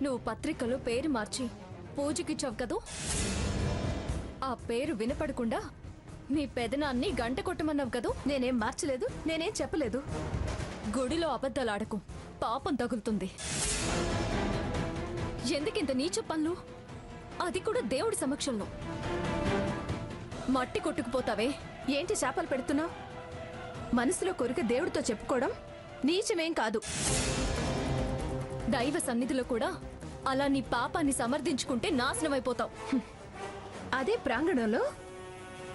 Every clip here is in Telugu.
నువ్వు పత్రికలో పేరు మార్చి పూజకిచ్చావు కదూ. ఆ పేరు వినపడకుండా మీ పెదనాన్ని గంట కొట్టమన్నావు కదూ. నేనేం మార్చలేదు, నేనేం చెప్పలేదు. గుడిలో అబద్ధాలాడకు, పాపం తగులుతుంది. ఎందుకింత నీచ పనులు, అది కూడా దేవుడి సమక్షంలో? మట్టి కొట్టుకుపోతావే. ఏంటి శాపాలు పెడుతున్నావు? మనసులో కోరిక దేవుడితో చెప్పుకోవడం నీచమేం కాదు. దైవ సన్నిధిలో కూడా అలా నీ పాపాన్ని సమర్థించుకుంటే నాశనమైపోతావు. అదే ప్రాంగణంలో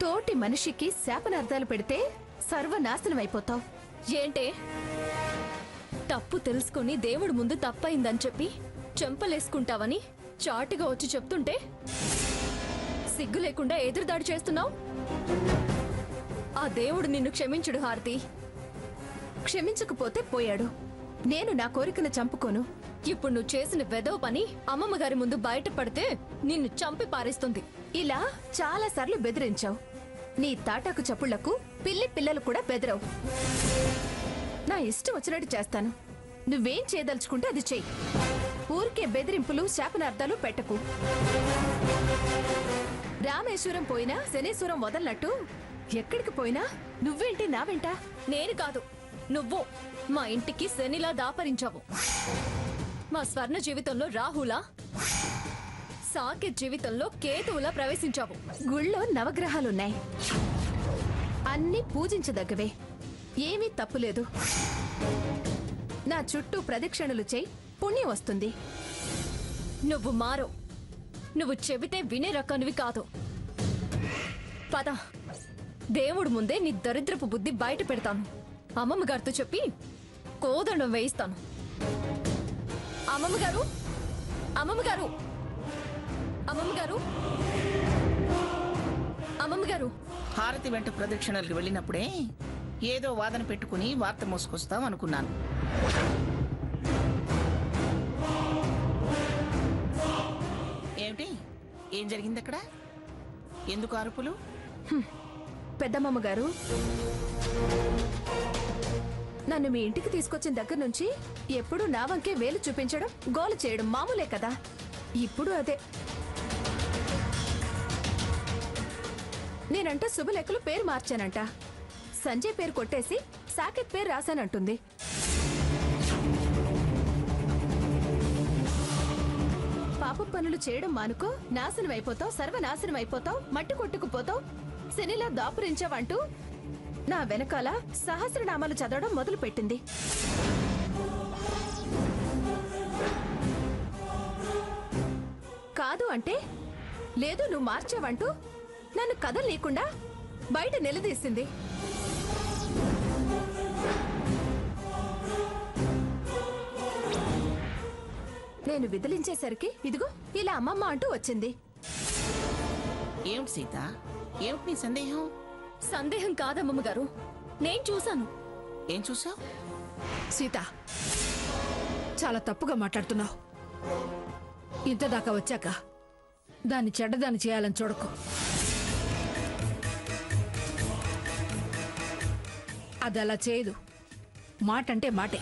తోటి మనిషికి శాపనార్థాలు పెడితే సర్వనాశనమైపోతావు. ఏంటే, తప్పు తెలుసుకుని దేవుడి ముందు తప్పయిందని చెప్పి చెంపలేసుకుంటావని చాటుగా వచ్చి చెప్తుంటే సిగ్గు లేకుండా ఎదురుదాడి చేస్తున్నావు. ఆ దేవుడు నిన్ను క్షమించుడు హారతి. క్షమించకపోతే పోయాడు. నేను నా కోరికను చంపుకోను. ఇప్పుడు నువ్వు చేసిన వెదవ పని అమ్మమ్మ గారి ముందు బయటపడితే నిన్ను చంపి పారేస్తుంది. ఇలా చాలా సార్లు బెదిరించావు. నీ తాటాకు చప్పుళ్లకు పిల్లి పిల్లలు కూడా బెదరవు. నా ఇష్టం వచ్చినట్టు చేస్తాను. నువ్వేం చేయదలుచుకుంటే అది చెయ్యి. ఊరికే బెదిరింపులు శాపనార్థాలు పెట్టకు. రామేశ్వరం పోయినా శనేశ్వరం వదలనట్టు ఎక్కడికి పోయినా నువ్వేంటి నా వెంట? నేను కాదు, నువ్వు మా ఇంటికి శనిలా దాపరించావు. మా స్వర్ణ జీవితంలో రాహులా, సాకేత్ జీవితంలో కేతువులా ప్రవేశించావు. గుళ్ళో నవగ్రహాలున్నాయి, అన్ని పూజించదగ్గవే. ఏమీ తప్పులేదు. నా చుట్టూ ప్రదక్షిణలు చేయి, పుణ్యం వస్తుంది. నువ్వు మారో, నువ్వు చెబితే వినే రకానివి కాదు. పద, దేవుడు ముందే నీ దరిద్రపు బుద్ధి బయట పెడతాను. అమ్మమ్మ గారితో చెప్పి కోదండం వేయిస్తాను. అమ్మమ్మ గారు, అమ్మమ్మ గారు, అమ్మమ్మ గారు, అమ్మమ్మ గారు. హారతి వెంట ప్రదక్షిణలకు వెళ్ళినప్పుడే ఏదో వాదన పెట్టుకుని వార్త మోసుకొస్తాం అనుకున్నాను. ఏమిటి, ఏం జరిగింది అక్కడ? ఎందుకు అరుపులు? పెద్దమ్మమ్మ గారు, నన్ను మీ ఇంటికి తీసుకొచ్చిన దగ్గర నుంచి ఎప్పుడు నా వంకే వేలు చూపించడం, గోల చేయడం మామూలే కదా. ఇప్పుడు అదే. నేనంట శుభలేఖలు పేరు మార్చానంట. సంజయ్ పేరు కొట్టేసి సాకేత్ పేరు రాశానంటుంది. పాప పనులు చేయడం మానుకో, నాశనం అయిపోతావు, సర్వనాశనం అయిపోతావు, మట్టి కొట్టుకుపోతావు, శనిలా దాపురించావంటూ నా వెనకాల సహస్రనామాలు చదవడం మొదలు పెట్టింది. కాదు అంటే లేదు, నువ్వు మార్చావంటూ నన్ను కదలనీయకుండా బయట నిలదీసింది. నేను విదిలించేసరికి ఇదిగో ఇలా అమ్మమ్మ అంటూ వచ్చింది. ఏమిటి సీత, ఏమిటి నీ సందేహం? సందేహం కాదమ్మమ్మ గారు, నేను చూశాను. ఏం చూసావు? సీత, చాలా తప్పుగా మాట్లాడుతున్నావు. ఇంతదాకా వచ్చాక దాన్ని చెడ్డదాన్ని చేయాలని చూడకు. అది అలా చేయదు. మాట అంటే మాటే,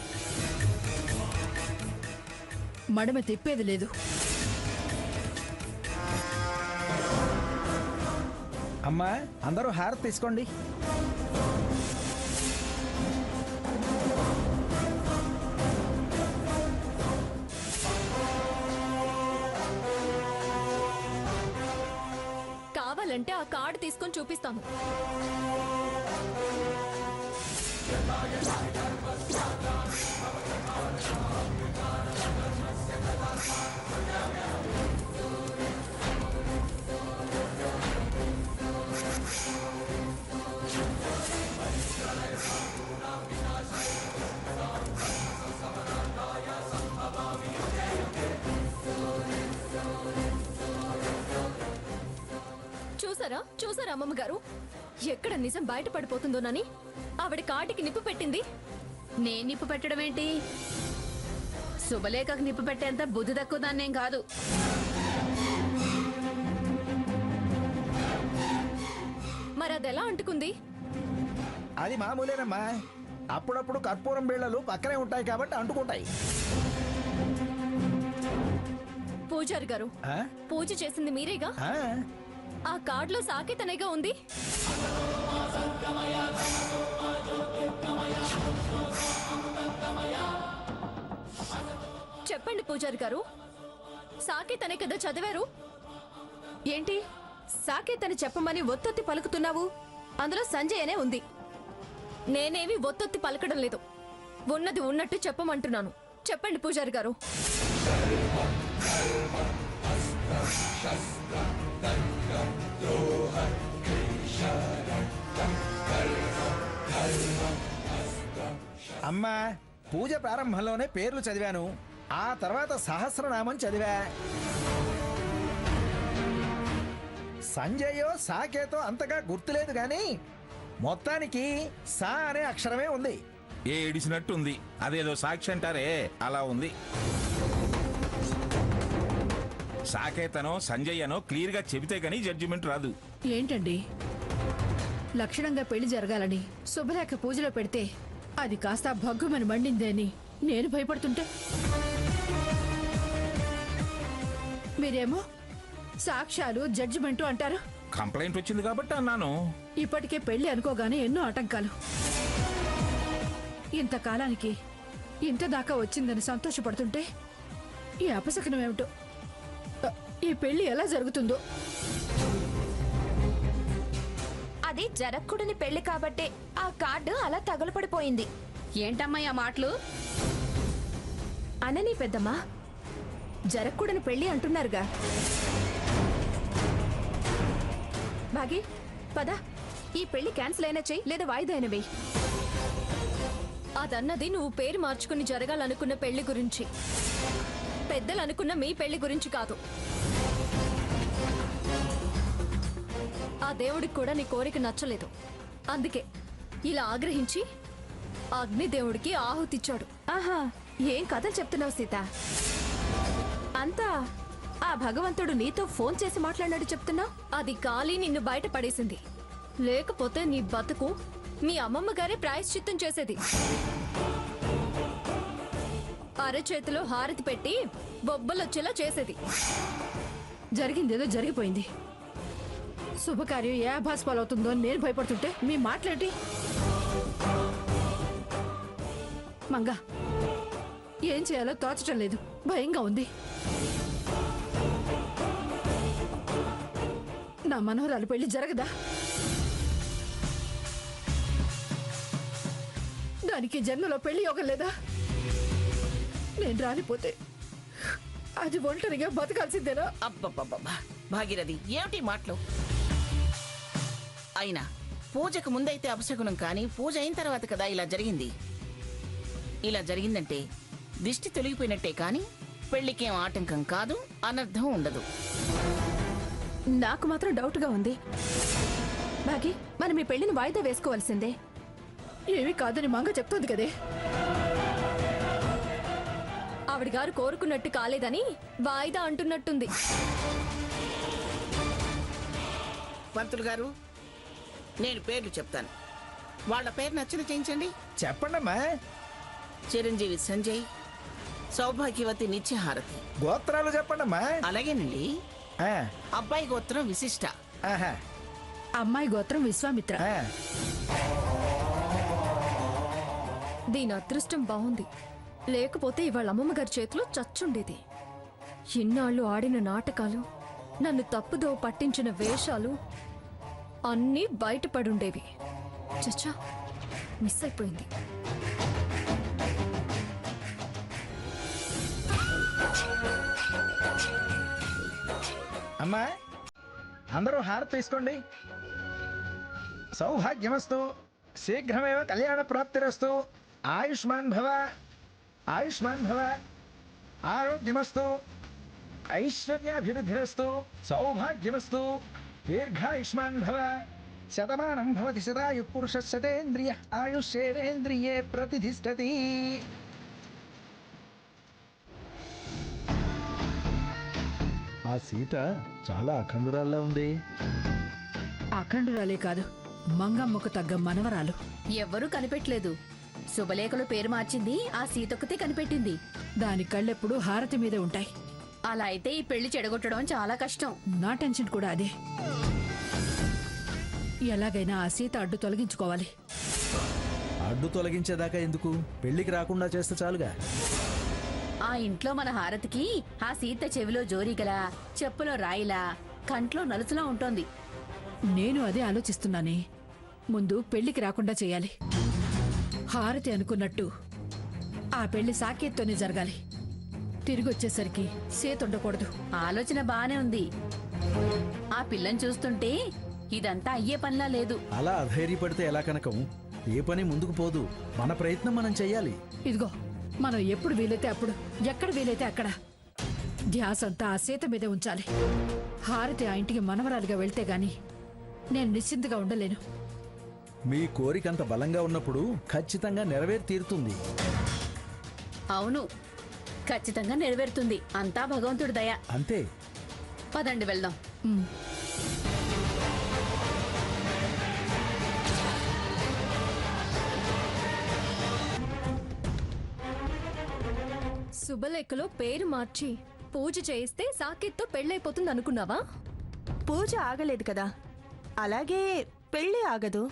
మడమ తిప్పేది లేదు. అమ్మా, అందరూ హారతి తీసుకోండి. కావాలంటే ఆ కార్డు తీసుకొని చూపిస్తాను. చూసారా చూసారా అమ్మమ్మ గారు, ఎక్కడ నిజం బయటపడిపోతుందోనని ఆవిడ కాటికి నిప్పు పెట్టింది. నేను నిప్పు పెట్టడం ఏంటి? శుభలేఖకు నిప్పు పెట్టేంత బుద్ధి తక్కువ దాన్నేం కాదు. మరి అదెలా అంటుకుంది? అది మామూలేనమ్మా, అప్పుడప్పుడు కర్పూరం బిళ్ళలు పక్కనే ఉంటాయి కాబట్టి అంటుకుంటాయి. పూజారి గారు, ఆ? పూజ చేసింది మీరేగా? ఆ? ఆ కార్డులో సాకేతనేగా ఉంది. చెప్పండి పూజారి గారు, సాకేతనే కదా చదివారు? ఏంటి సాకేతని చెప్పమని ఒత్తొత్తి పలుకుతున్నావు? అందులో సంజయ్ అనే ఉంది. నేనేమి ఒత్తొత్తి పలకడం లేదు, ఉన్నది ఉన్నట్టు చెప్పమంటున్నాను. చెప్పండి పూజారి గారు. అమ్మా, పూజ ప్రారంభంలోనే పేర్లు చదివాను, ఆ తర్వాత సహస్రనామం చదివా. సంజయో సాకేతో అంతగా గుర్తులేదు గాని మొత్తానికి సా అనే అక్షరమే ఉంది. ఏడిసినట్టుంది. అదేదో సాక్షి అంటారే అలా ఉంది. సాకేతనో సంజయ్యనో క్లియర్ గా చెబితే గానీ జడ్జిమెంట్ రాదు. ఏంటండి, లక్షణంగా పెళ్లి జరగాలని శుభలేఖ పూజలో పెడితే అది కాస్త భగ్గుమని మండిందే అని నేను భయపడుతుంటే మీరేమో సాక్ష్యాలు జడ్జిమెంటు అంటారు. కంప్లైంట్ వచ్చింది కాబట్టి అన్నాను. ఇప్పటికే పెళ్లి అనుకోగానే ఎన్నో ఆటంకాలు. ఇంతకాలానికి ఇంత దాకా వచ్చిందని సంతోషపడుతుంటే ఈ అపశకనం ఏమిటో. ఈ పెళ్లి ఎలా జరుగుతుందో. అది జరగకూడని పెళ్లి కాబట్టే ఆ కార్డు అలా తగులపడిపోయింది. ఏంటమ్మా ఆ మాటలు? అనని పెద్దమ్మా, జరగకూడని పెళ్లి అంటున్నారుగా. భాగి పద, ఈ పెళ్లి క్యాన్సిల్ అయినా చెయ్యి, లేదా వాయిదా అయినా వెయ్యి. అదన్నది నువ్వు పేరు మార్చుకుని జరగాలనుకున్న పెళ్లి గురించి, పెద్దలు అనుకున్న మీ పెళ్లి గురించి కాదు. ఆ దేవుడికి కూడా నీ కోరిక నచ్చలేదు, అందుకే ఇలా ఆగ్రహించి అగ్నిదేవుడికి ఆహుతిచ్చాడు. ఆహా, ఏం కథలు చెప్తున్నావు సీత? అంతా ఆ భగవంతుడు నీతో ఫోన్ చేసి మాట్లాడినాడు చెప్తున్నావు. అది కాలి నిన్ను బయట పడేసింది, లేకపోతే నీ బతుకు మీ అమ్మమ్మ గారే ప్రాయశ్చిత్తం చేసేది. అరచేతిలో హారతి పెట్టి బొబ్బలొచ్చేలా చేసేది. జరిగిందేదో జరిగిపోయింది. శుభకార్యం ఏ అభాస్పాలవుతుందో అని నేను భయపడుతుంటే మీ మాట్లాడి మంగా ఏం చేయాలో తోచటం లేదు, భయంగా ఉంది. నా మనోహరాలు పెళ్లి జరగదా? దానికి జన్మలో పెళ్లి యోగం లేదా? నేను రాలిపోతే అది ఒంటరిగా బతకాల్సిందేనా? అబ్బబ్బబ్బబ్బా, భాగీరథి ఏమిటి మాటలు? అయినా పూజకు ముందైతే అపశకునం, కానీ పూజ అయిన తర్వాత కదా ఇలా జరిగింది. ఇలా జరిగిందంటే దిష్టి తొలగిపోయినట్టే, కానీ పెళ్లికేం ఆటంకం కాదు, అనర్థం ఉండదు. నాకు మాత్రం డౌట్గా ఉంది. భాగి, మనం ఈ పెళ్లిని వాయిదా వేసుకోవాల్సిందే. ఏమీ కాదని మంగ చెప్తోంది కదే. ఆవిడ గారు కోరుకున్నట్టు కాలేదని వాయిదా అంటున్నట్టుంది. పంతులు గారు, నేను పేర్లు చెప్తాను, వాళ్ళ పేరు నచ్చిన చేయించండి. చెప్పండమ్మా. చిరంజీవి సంజయ్, సౌభాగ్యవతి నిత్యహారతి. గోత్రాలు చెప్పండమ్మా. అలాగేనండి. ఆ, అబ్బాయి గోత్రం విశిష్ట. ఆహా, అమ్మాయి గోత్రం విశ్వామిత్ర. ఆ. దీని అదృష్టం బాగుంది, లేకపోతే ఇవాళ అమ్మమ్మ గారి చేతిలో చచ్చుండేది. ఇన్నాళ్ళు ఆడిన నాటకాలు, నన్ను తప్పుదో పట్టించిన వేషాలు అన్నీ బయటపడుండేవి. చచ్చా, మిస్ అయిపోయింది. అమ్మా, అందరూ హారతి తీసుకోండి. సౌభాగ్యమస్తు, శీఘ్రమేవ కళ్యాణ ప్రాప్తిరస్తు, ఆయుష్మాన్ భవ, ఆయుష్మాన్ భవ, ఆరోగ్యమస్తు, ఐశ్వర్యాభివృద్ధిరస్తు, సౌభాగ్యమస్తు, దీర్ఘాయుష్మాన్ భవ, శతమానం భవతి శతాయు పురుష శతేంద్రియ ఆయుష్యేంద్రియే ప్రతిధిష్టతి. ఆ సీత చాలా అఖండురాల్లా ఉంది. అఖండురాలే కాదు, మంగమ్మకు తగ్గ మనవరాలు. ఎవ్వరూ కనిపెట్టలేదు. శుభలేఖలో పేరు మార్చింది ఆ సీతొక్కతే కనిపెట్టింది. దాని కళ్ళెప్పుడు హారతి మీదే ఉంటాయి. అలా అయితే ఈ పెళ్లి చెడగొట్టడం చాలా కష్టం. నా టెన్షన్ కూడా అదే. ఎలాగైనా ఆ సీత అడ్డు తొలగించుకోవాలి. అడ్డు తొలగించేదాకా ఎందుకు, పెళ్లికి రాకుండా చేస్తే చాలుగా. ఆ ఇంట్లో మన హారతికి ఆ సీత చెవిలో జోరీగలా, చెప్పులో రాయిలా, కంట్లో నలుసులా ఉంటోంది. నేను అదే ఆలోచిస్తున్నానే. ముందు పెళ్లికి రాకుండా చేయాలి. హారతి అనుకున్నట్టు ఆ పెళ్లి సాకేత్తోనే జరగాలి. తిరిగొచ్చేసరికి సీత ఉండకూడదు. ఆలోచన బానే ఉంది. ఆ పిల్లని చూస్తుంటే ఇదంతా అయ్యే పనిలా లేదు. అలా అధైర్యపడితే ఎలా కనకం? ఏ పని ముందుకు పోదు. మన ప్రయత్నం మనం చెయ్యాలి. ఇదిగో, మనం ఎప్పుడు వీలైతే అప్పుడు, ఎక్కడ వీలైతే అక్కడ ధ్యాస అంతా ఆ సీత మీదే ఉంచాలి. హారతి ఆ ఇంటికి మనవరాలిగా వెళ్తే గాని నేను నిశ్చింతగా ఉండలేను. మీ కోరికంత బలంగా ఉన్నప్పుడు ఖచ్చితంగా నెరవేరి తీరుతుంది. అవును, ఖచ్చితంగా నెరవేరుతుంది. అంతా భగవంతుడి దయ. అంతే. పదండి వెళ్దాం. శుభలేఖలో పేరు మార్చి పూజ చేయిస్తే సాకేత్తో పెళ్ళైపోతుంది అనుకున్నావా? పూజ ఆగలేదు కదా, అలాగే పెళ్లి ఆగదు.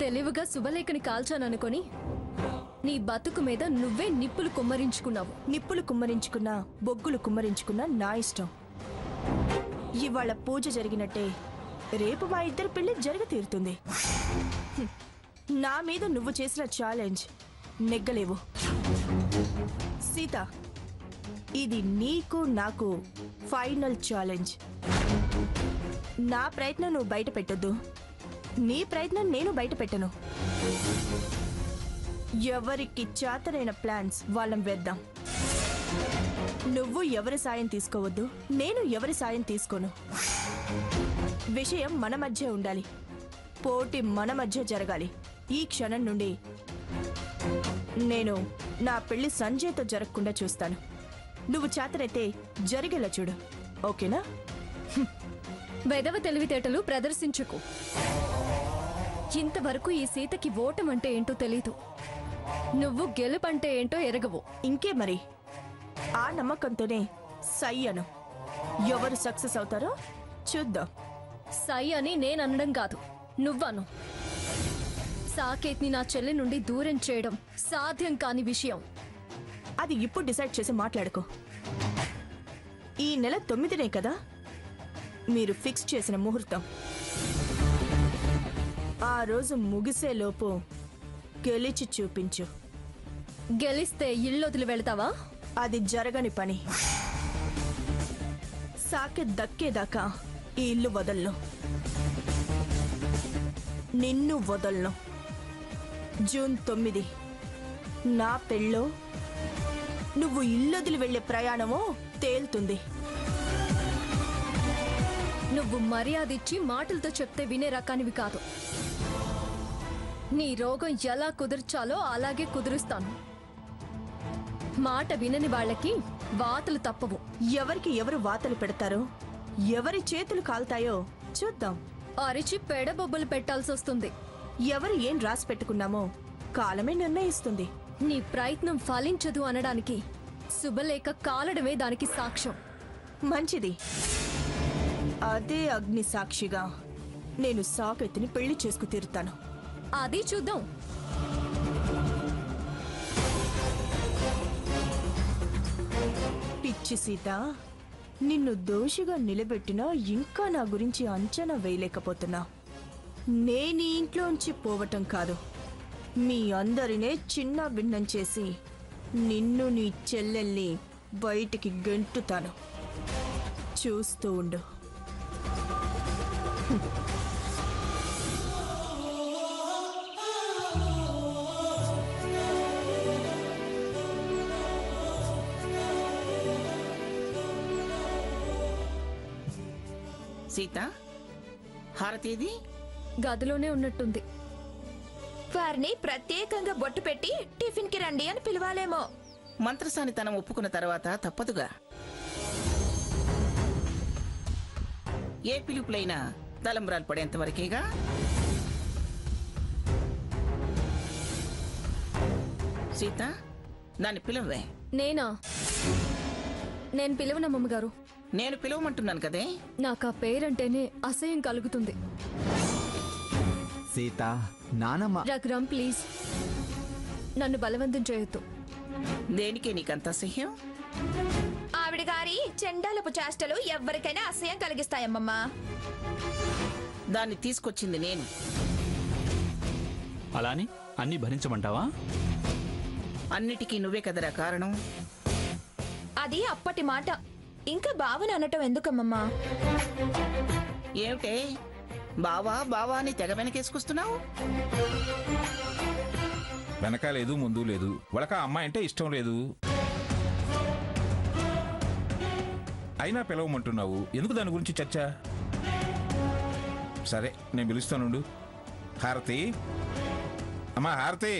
తెలివిగా శుభలేఖని కాల్చాననుకొని నీ బతుకు మీద నువ్వే నిప్పులు కుమ్మరించుకున్నావు. నిప్పులు కుమ్మరించుకున్నా, బొగ్గులు కుమ్మరించుకున్నా నా ఇష్టం. ఇవాళ పూజ జరిగినట్టే రేపు మా ఇద్దరి పెళ్లి జరిగి తీరుతుంది. నా మీద నువ్వు చేసిన ఛాలెంజ్ నెగ్గలేవు. సీత, ఇది నీకు నాకు ఫైనల్ ఛాలెంజ్. నా ప్రయత్నం నువ్వు బయట పెట్టొద్దు, నీ ప్రయత్నం నేను బయట పెట్టను. ఎవరికి చేతనైన ప్లాన్స్ వాళ్ళం వేద్దాం. నువ్వు ఎవరి సాయం తీసుకోవద్దు, నేను ఎవరి సాయం తీసుకోను. విషయం మన మధ్య ఉండాలి, పోటీ మన మధ్య జరగాలి. ఈ క్షణం నుండి నేను నా పెళ్లి సంజయ్తో జరగకుండా చూస్తాను. నువ్వు చేతనైతే జరిగేలా చూడు, ఓకేనా? వెదవ తెలివితేటలు ప్రదర్శించుకు. ఇంతవరకు ఈ సీతకి ఓటమంటే ఏంటో తెలీదు. నువ్వు గెలుపంటే ఏంటో ఎరగవు. ఇంకే మరి, ఆ నమ్మకంతోనే సై అను. ఎవరు సక్సెస్ అవుతారో చూద్దాం. సై అని నేననడం కాదు, నువ్వను. సాకేత్ని నా చెల్లి నుండి దూరం చేయడం సాధ్యం కాని విషయం. అది ఇప్పుడు డిసైడ్ చేసి మాట్లాడుకో. ఈ నెల 9నే కదా మీరు ఫిక్స్ చేసిన ముహూర్తం. ఆ రోజు ముగిసేలోపు గెలిచి చూపించు. గెలిస్తే ఇల్లొదిలి వెళ్తావా? అది జరగని పని. సాకేత్ దక్కేదాకా ఈ ఇల్లు వదలను, నిన్ను వదలను. జూన్ 9 నా పెళ్ళో నువ్వు ఇల్లొదిలి వెళ్లే ప్రయాణమో తేలుతుంది. నువ్వు మర్యాదిచ్చి మాటలతో చెప్తే వినే రకానివి కాదు. నీ రోగం ఎలా కుదిర్చాలో అలాగే కుదురుస్తాను. మాట వినని వాళ్ళకి వాతలు తప్పవు. ఎవరికి ఎవరు వాతలు పెడతారో, ఎవరి చేతులు కాల్తాయో చూద్దాం. అరిచి పెడబొబ్బలు పెట్టాల్సి వస్తుంది. ఎవరు ఏం రాసి పెట్టుకున్నామో కాలమే నిర్ణయిస్తుంది. నీ ప్రయత్నం ఫలించదు అనడానికి శుభలేఖ కాలడమే దానికి సాక్ష్యం. మంచిది. అదే అగ్ని సాక్షిగా నేను సాకేత్ని పెళ్లి చేసుకు తీరుతాను. అది చూద్దాం. పిచ్చి సీత, నిన్ను దోషిగా నిలబెట్టినా ఇంకా నా గురించి అంచనా వేయలేకపోతున్నా. నేను ఈ ఇంట్లోంచి పోవటం కాదు, మీ అందరినే చిన్న భిన్నం చేసి నిన్ను నీ చెల్లెల్ని బయటికి గెంటుతాను. చూస్తూ ఉండు. సీత, హారతీది గదిలోనే ఉన్నట్టుంది. వారిని ప్రత్యేకంగా బొట్టు పెట్టి టిఫిన్ కి రండి అని పిలవాలేమో. మంత్రసానితనం ఒప్పుకున్న తర్వాత తప్పదుగా. ఏ పిలుపులైనా తలంబ్రాలు పడేంత వరకేగా. సీత, దాన్ని పిలవే. నేనా? నేను పిలవనమ్మమ్మ గారు. నేను పిలవమంటున్నాను కదే. నాకు ఆ పేరంటేనే అసహ్యం కలుగుతుంది. సీత, నానమ్మ. రఘురామ్ ప్లీజ్, నన్ను బలవంతం చేయొద్దు. దేనికి నీకంత అసహ్యం? ఆవిడ గారి చెండాలపు చేష్టలు ఎవరికైనా అసహ్యం కలిగిస్తాయమ్మమ్మా. దాన్ని తీసుకొచ్చింది నేను. అలాని అన్ని భరించమంటావా? అన్నిటికీ నువ్వే కదరా కారణం. అది అప్పటి మాట. ఇంకా బావని అనటం ఎందుకమ్మమ్మా? ఏమిటే బావా బావా అని తెగ వెనకేసుకొస్తున్నావు? వెనక లేదు, ముందు లేదు. వాళ్ళకి ఆ అమ్మాయి అంటే ఇష్టం లేదు. అయినా పిలవమంటున్నావు, ఎందుకు దాని గురించి చర్చ? సరే, నేను పిలుస్తానుండు. హారతి, అమ్మా హారతి.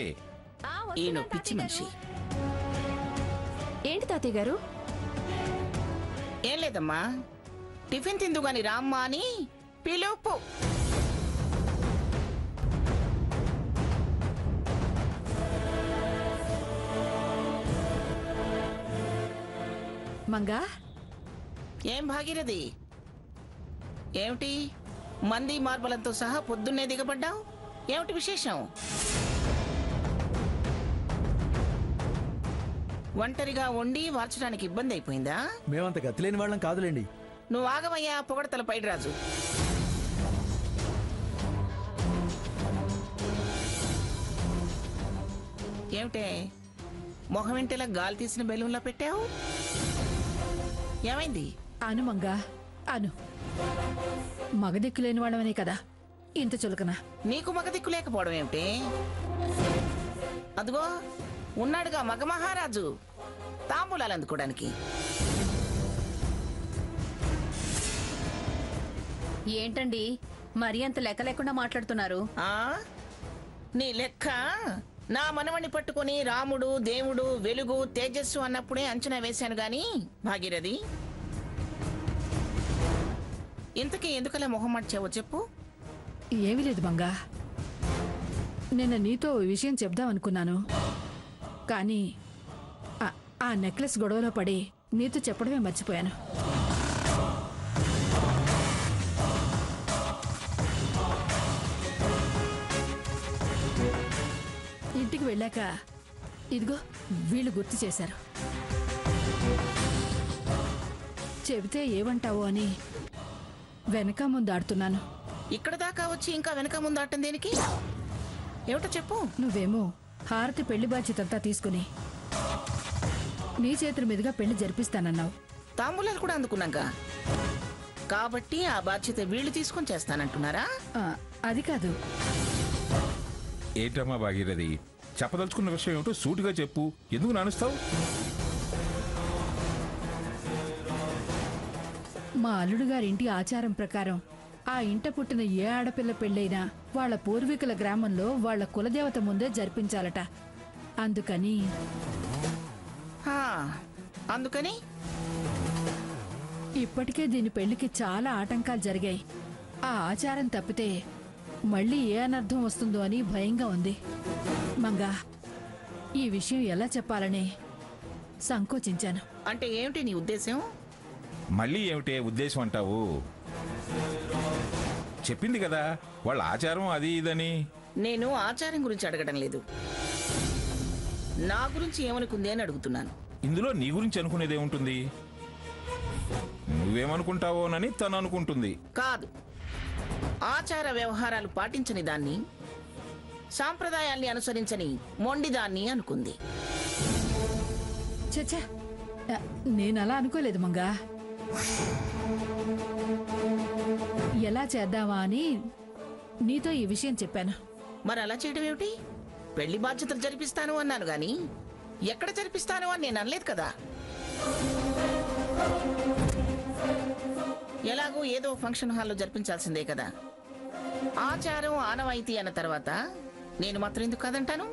ఈయన పిచ్చి మనిషి. ఏంటి తాతయ్య గారు? ఏం లేదమ్మా, టిఫిన్ తిందు గాని రామ్మా అని పిలుపు. మంగా, ఏం భాగీరథి, ఏమిటి మంది మార్బలంతో సహా పొద్దున్నే దిగబడ్డావు? ఏమిటి విశేషం? ఒంటరిగా వండి వార్చడానికి ఇబ్బంది అయిపోయిందా? మేమంత గతిలేని వాళ్ళం కాదులేండి. నువ్వు ఆగవయ్యా పొగడతల పైడి రాజు. ఏమిటే మొహం వెంటేలా గాలి తీసిన బెలూన్లా పెట్టావు? ఏమైంది? అను మంగా, అను. మగదిక్కు లేని వాళ్ళమనే కదా ఇంత చులకన. నీకు మగ దిక్కు లేకపోవడం ఏమిటి? అదిగో ఉన్నాడుగా మగ మహారాజు, తాంబూలాలు అందుకోవడానికి. ఏంటండి మరి అంత లెక్క లేకుండా మాట్లాడుతున్నారు? ఆ నీ లెక్క నా మనవణ్ణి పట్టుకుని రాముడు దేవుడు వెలుగు తేజస్సు అన్నప్పుడే అంచనా వేశాను గాని భాగీరథి, ఇంతకీ ఎందుకలా మొహం మార్చావో చెప్పు. ఏమీ లేదు మంగా, నిన్న నీతో ఓ విషయం చెప్దామనుకున్నాను. కానీ ఆ నెక్లెస్ గొడవలో పడి నీతో చెప్పడమే మర్చిపోయాను. ఇంటికి వెళ్ళాక ఇదిగో వీళ్ళు గుర్తు చేశారు. చెబితే ఏమంటావో అని వెనక ముందు ఆడుతున్నాను. ఇక్కడ దాకా వచ్చి ఇంకా వెనక ముందు ఆటం దేనికి? ఏమిటో చెప్పు. నువ్వేమో హారతి పెళ్లి బాధ్యతంతా తీసుకుని నీ చేతుల మీదుగా పెళ్లి జరిపిస్తానన్నావు. తాంబూలాలు కూడా అందుకున్నాక కాబట్టి ఆ బాధ్యత వీళ్ళు తీసుకొని చేస్తానంటున్నారా? అది కాదు. ఏంటమ్మా భాగీరథి, చెప్పదలుచుకున్న విషయం ఏమిటో సూటిగా చెప్పు. ఎందుకు నానుస్తావు? మా అల్లుడు గారింటి ఆచారం ప్రకారం ఆ ఇంట పుట్టిన ఏ ఆడపిల్ల పెళ్ళైనా వాళ్ళ పూర్వీకుల గ్రామంలో వాళ్ళ కులదేవత ముందే జరిపించాలట. అందుకని అందుకని ఇప్పటికే దీని పెళ్లికి చాలా ఆటంకాలు జరిగాయి. ఆ ఆచారం తప్పితే మళ్ళీ ఏ అనర్థం వస్తుందో అని భయంగా ఉంది. మంగా, ఈ విషయం ఎలా చెప్పాలని సంకోచించాను. అంటే ఏమిటి నీ ఉద్దేశం? మళ్ళీ ఏమిటే ఉద్దేశం అంటావు? చెప్పింది కదా వాళ్ళ ఆచారం అది ఇదని. నేను ఆచారం గురించి అడగడం లేదు, నా గురించి ఏమనుకుంది అని అడుగుతున్నాను. ఇందులో నీ గురించి అనుకునేది ఏముంటుంది? నువ్వేమనుకుంటావోనని తను అనుకుంటుంది. కాదు, ఆచార వ్యవహారాలు పాటించని దాన్ని, సాంప్రదాయాల్ని అనుసరించని మొండిదాన్ని అనుకుంది. చచ్చా, నేనలా అనుకోలేదు మంగా. ఎలా చేద్దామా అని నీతో ఈ విషయం చెప్పాను. మరి అలా చేయడం ఏమిటి? పెళ్లి బాధ్యతలు జరిపిస్తాను అన్నాను గాని ఎక్కడ జరిపిస్తాను అని నేను అనలేదు కదా. ఎలాగో ఏదో ఫంక్షన్ హాల్లో జరిపించాల్సిందే కదా. ఆచారం ఆనవాయితీ అన్న తర్వాత నేను మాత్రం ఎందుకు కాదంటాను?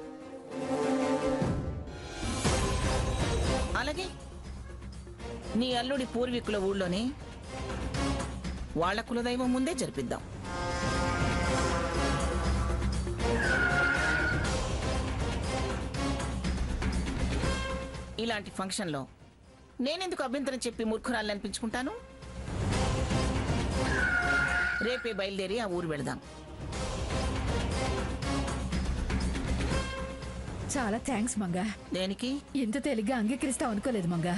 అలాగే నీ అల్లుడి పూర్వీకుల ఊళ్ళోనే వాళ్ళ కులదైవం ముందే జరిపిద్దాం. ఇలాంటి ఫంక్షన్లో నేనెందుకు అభ్యంతరం చెప్పి మూర్ఖురాలని అనిపించుకుంటాను? రేపే బయలుదేరి ఆ ఊరు వెళదాం. చాలా థ్యాంక్స్ మంగా. దేనికి? ఇంత తేలిగ్గా అంగీకరిస్తావు అనుకోలేదు మంగా.